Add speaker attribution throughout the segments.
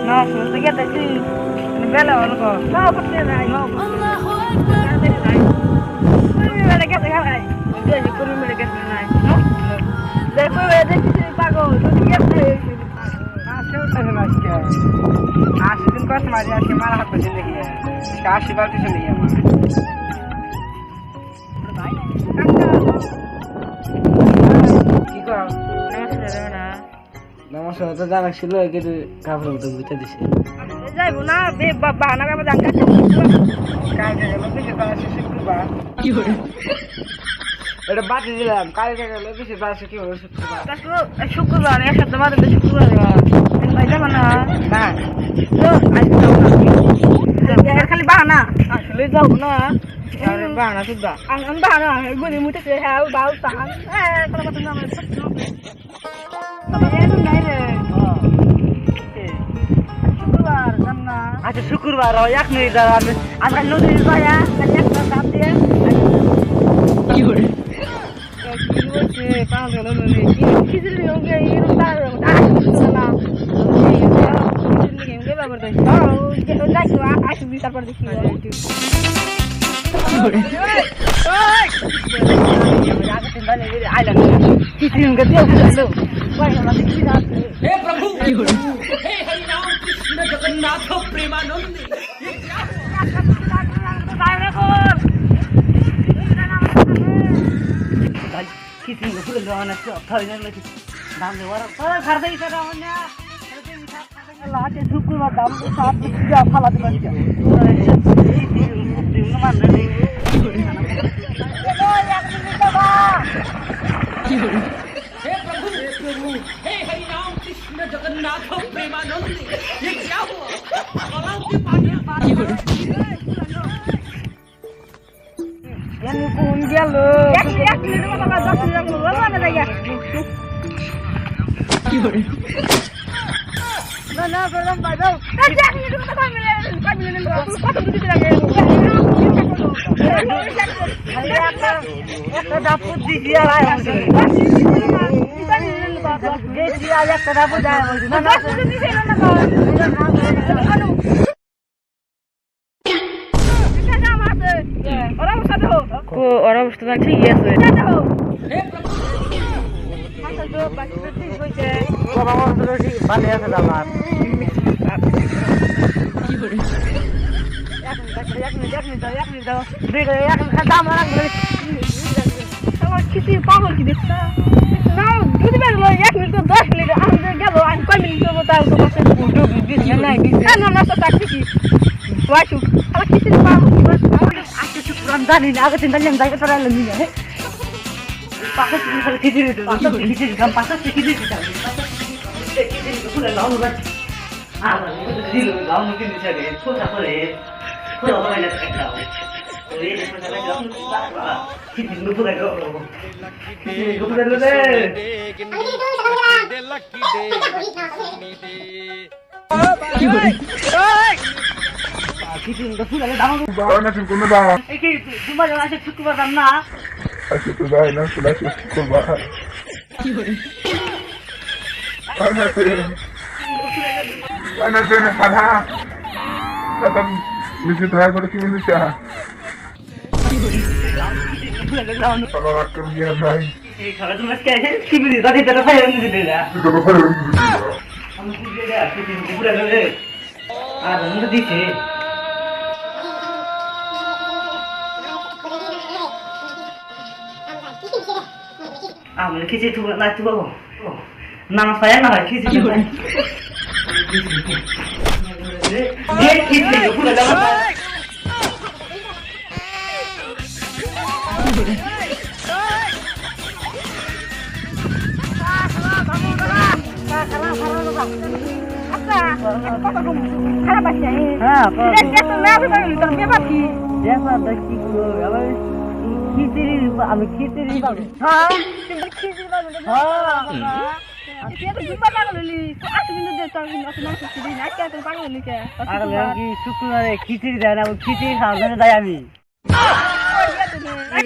Speaker 1: No, sudah kita sih. Bela orang kau. No, pasti naik. No. Kau bela kita naik. Dia je kau bela kita naik. No. Dah kau bela kita pago. Tu dia naik. Asal tak nak sikit. Asal tu kau semari asal malah hak bersih lagi. Kasih baru tu sendiri. Kiko, namaste mana?
Speaker 2: নমস্কার তো জানা ছিল কিন্তু কাপড় মতো বুঝতে দিছে
Speaker 1: যাইবো না বে বাবা না বাবা জানকা কালকে গেল বেশি বাসে শুক্রবার
Speaker 2: কি হলো এটা বাতি দিলাম কালকে গেল বেশি বাসে কি হলো
Speaker 1: শুক্রবার এক সপ্তাহ বাদে শুক্রবার ভাই যাবো না
Speaker 2: না
Speaker 1: তো আজকে যাবো না খালি বাহানা আসলে যাবো না
Speaker 2: আরে বানা তুদা
Speaker 1: আমি বাহানা গুলি মুতে হ্যাঁ বাউ তাহান কোনো কথা না আমার
Speaker 2: আচ্ছা শুক্রবার এক মিনিট দাঁড়াবে আমরা নদী যায়া একটা দাম দিয়ে কি করে
Speaker 1: তারপর দেখি
Speaker 3: हे प्रभु हे हरि राम कृष्ण जगन्नाथ प्रेमानंद
Speaker 1: শুক্রবার দাম ফালাতে পারছি
Speaker 3: हे प्रभु हे हरि राम कृष्ण जगन्नाथ प्रेमानंद ये क्या हुआ गलाव के पानी
Speaker 1: কোন গেল না করলাম ভাই দাও একটা দাপুত দিছি আর একটা দাপুত যায় ওর অবস্থা ঠিক আছে
Speaker 2: ভালো আছে আমার
Speaker 1: কিছু পাগল কি দেখছ না যদি বেরলো 1 মিনিট 10 মিনিট আমি গেল আমি কয় মিনিট দেবো তাও তো পাশে না না চাকরি কি ওয়াইশু আর কিছু পাগল আজকে শুক্রবার জানি না আগে দিন জানলাম জায়গা তোরা এলাম না পাশে খিচুড়ি খিচুড়ি দাম পাশে খিচুড়ি দাম খিচুড়ি পুরো লাউ না আর দিল লাউ না কিনে ছাড়ে ছোটা করে পুরো হয় না একটা ওই যে কথা লাউ না খিচুড়ি পুরো গো খিচুড়ি পুরো লে
Speaker 3: लकी दे
Speaker 2: কি করে খিচুড়ি পুরো দাম
Speaker 4: না তুমি কোন দাও
Speaker 1: এই কি তোমার আছে শুক্রবার দাম না
Speaker 4: আচ্ছা তো যাই না শুধু শুক্রবার
Speaker 2: কি করে
Speaker 4: ana tena sana kata misi try করে কি বলিস kalau akan dia naik
Speaker 1: এই খাবার তুমি আজকে শিবির দাদি দাদা ভাই আমি দিতে না
Speaker 4: itu apa
Speaker 1: আমি বুঝে যা শিবির পুরো লে আর আমি তো দিছি আমি কিছু তো না তো নাম পায় না কিছু ये कितने पूरा लगा খারাপ আছে হ্যাঁ তো না আমি তো বেবাকি দেখো দেখি আবার খিচুড়ি আমি খিচুড়ি পাবো হ্যাঁ তুমি খিচুড়ি পাবো হ্যাঁ এটা তো জুম্বা লাগলি আজ কিন্তু দে তো না খিচুড়ি না কে তো পাগল নিকে
Speaker 2: আর কি শুক্রবারে খিচুড়ি দেয় না খিচুড়ি খাওয়ার জন্য যাই আমি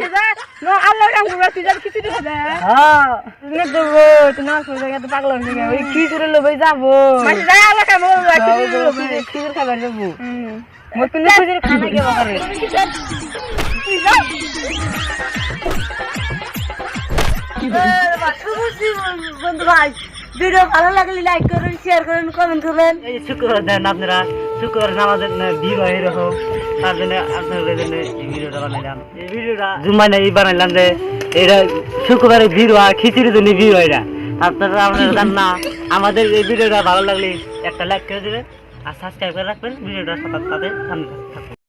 Speaker 1: মাসে যা না আল্লাহ কাম করবা তুই যা খিচুড়ি খাবে
Speaker 2: হ্যাঁ
Speaker 1: নে দেবো তুই না করে যা পাগল হয়ে গেল ওই খিচুড়ি লবে যাবো মাসে যা আল্লাহ কাম করবা খিচুড়ি লবে
Speaker 2: খিচুড়ি খাবার যাবো
Speaker 1: হুম
Speaker 2: মোর কিন্তু খিচুড়ি খানা কে বাকারে
Speaker 1: তুই যা
Speaker 2: বন্ধু ভাই ভিডিও ভালো লাগলে লাইক করুন শেয়ার করুন কমেন্ট করবেন এই শুক্রবার দেন আপনারা শুক্রবার নামাজের ভিড় হয় এরকম তার জন্য আপনাদের জন্য এই ভিডিওটা বানাইলাম এই ভিডিওটা জুম্মা নেই বানাইলাম যে এটা শুক্রবারে ভিড় হয় খিচুড়ির জন্য ভিড় হয় না আপনারা আপনারা জান না আমাদের এই ভিডিওটা ভালো লাগলে একটা লাইক করে দেবেন আর সাবস্ক্রাইব করে রাখবেন ভিডিওটার সাথে সাথে থাকবেন